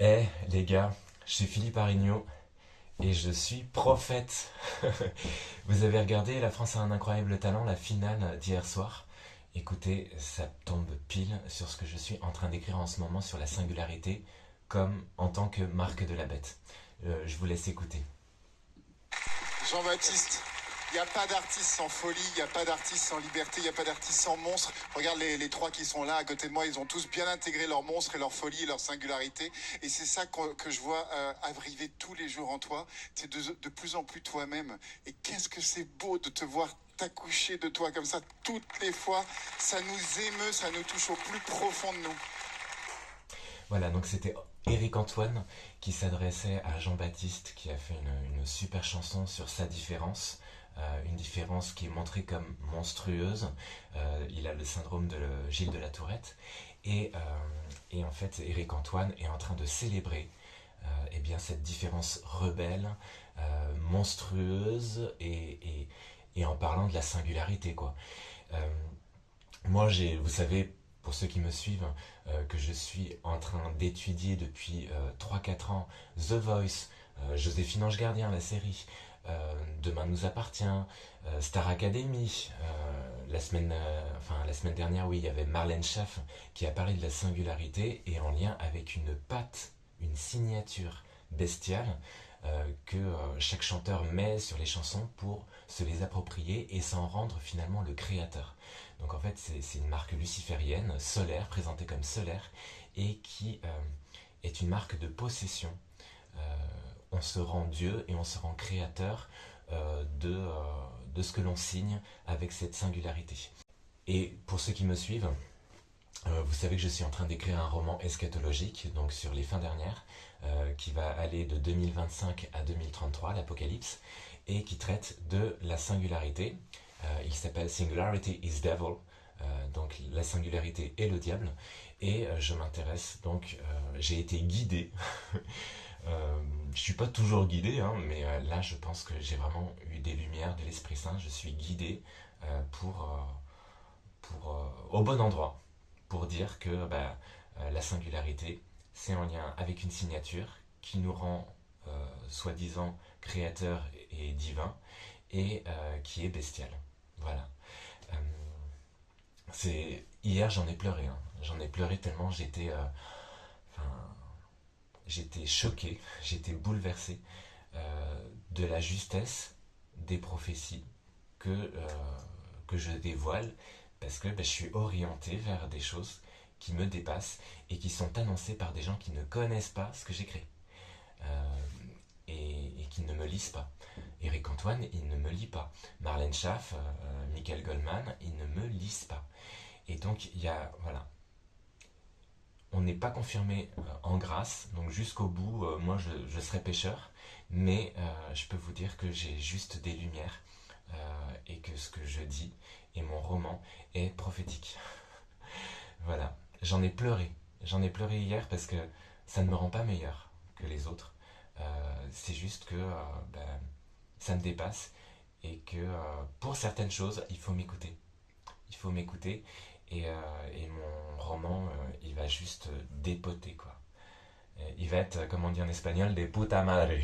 Eh les gars, je suis Philippe Arigno et je suis prophète. Vous avez regardé La France a un incroyable talent, la finale d'hier soir. Écoutez, ça tombe pile sur ce que je suis en train d'écrire en ce moment sur la singularité, comme en tant que marque de la bête. Je vous laisse écouter. Jean-Baptiste, il n'y a pas d'artiste sans folie, il n'y a pas d'artiste sans liberté, il n'y a pas d'artiste sans monstre. Regarde les trois qui sont là à côté de moi, ils ont tous bien intégré leur monstre et leur folie et leur singularité. Et c'est ça que je vois arriver tous les jours en toi. Tu es de plus en plus toi-même. Et qu'est-ce que c'est beau de te voir t'accoucher de toi comme ça toutes les fois. Ça nous émeut, ça nous touche au plus profond de nous. Voilà, donc c'était Éric Antoine qui s'adressait à Jean-Baptiste qui a fait une super chanson sur sa différence. Une différence qui est montrée comme monstrueuse. Il a le syndrome de Gilles de la Tourette. Et en fait, Éric Antoine est en train de célébrer eh bien, cette différence rebelle, monstrueuse, et en parlant de la singularité, quoi. Euh, Moi, vous savez, pour ceux qui me suivent, que je suis en train d'étudier depuis 3-4 ans The Voice, Joséphine Ange Gardien, la série, Demain nous appartient, Star Academy. La semaine dernière, oui, il y avait Marlène Schaff qui a parlé de la singularité et en lien avec une patte, une signature bestiale que chaque chanteur met sur les chansons pour se les approprier et s'en rendre finalement le créateur. Donc en fait, c'est une marque luciférienne, solaire, présentée comme solaire, et qui est une marque de possession. Euh, on se rend Dieu et on se rend créateur de ce que l'on signe avec cette singularité. Et pour ceux qui me suivent, vous savez que je suis en train d'écrire un roman eschatologique, donc sur les fins dernières, qui va aller de 2025 à 2033, l'Apocalypse, et qui traite de la singularité. Il s'appelle Singularity is Devil, donc la singularité est le diable, et je m'intéresse, donc j'ai été guidé. Je suis pas toujours guidé, hein, mais là je pense que j'ai vraiment eu des lumières de l'Esprit Saint, je suis guidé au bon endroit pour dire que la singularité, c'est en lien avec une signature qui nous rend soi-disant créateur et divin et qui est bestial. Voilà. Euh, Hier, j'en ai pleuré. Hein. J'en ai pleuré tellement enfin, j'étais choqué, j'étais bouleversé de la justesse des prophéties que je dévoile parce que je suis orienté vers des choses qui me dépassent et qui sont annoncées par des gens qui ne connaissent pas ce que j'écris euh, et qui ne me lisent pas. Eric Antoine, il ne me lit pas. Marlène Schaff, Michael Goldman, ils ne me lisent pas. Et donc, il y a, voilà, on n'est pas confirmé en grâce, donc jusqu'au bout, moi je serai pécheur, mais je peux vous dire que j'ai juste des lumières et que ce que je dis et mon roman est prophétique. Voilà, j'en ai pleuré hier parce que ça ne me rend pas meilleur que les autres. C'est juste que ça me dépasse et que pour certaines choses, il faut m'écouter. Il faut m'écouter et mon roman, il va juste dépoter quoi. Il va être, comme on dit en espagnol, des puta madre.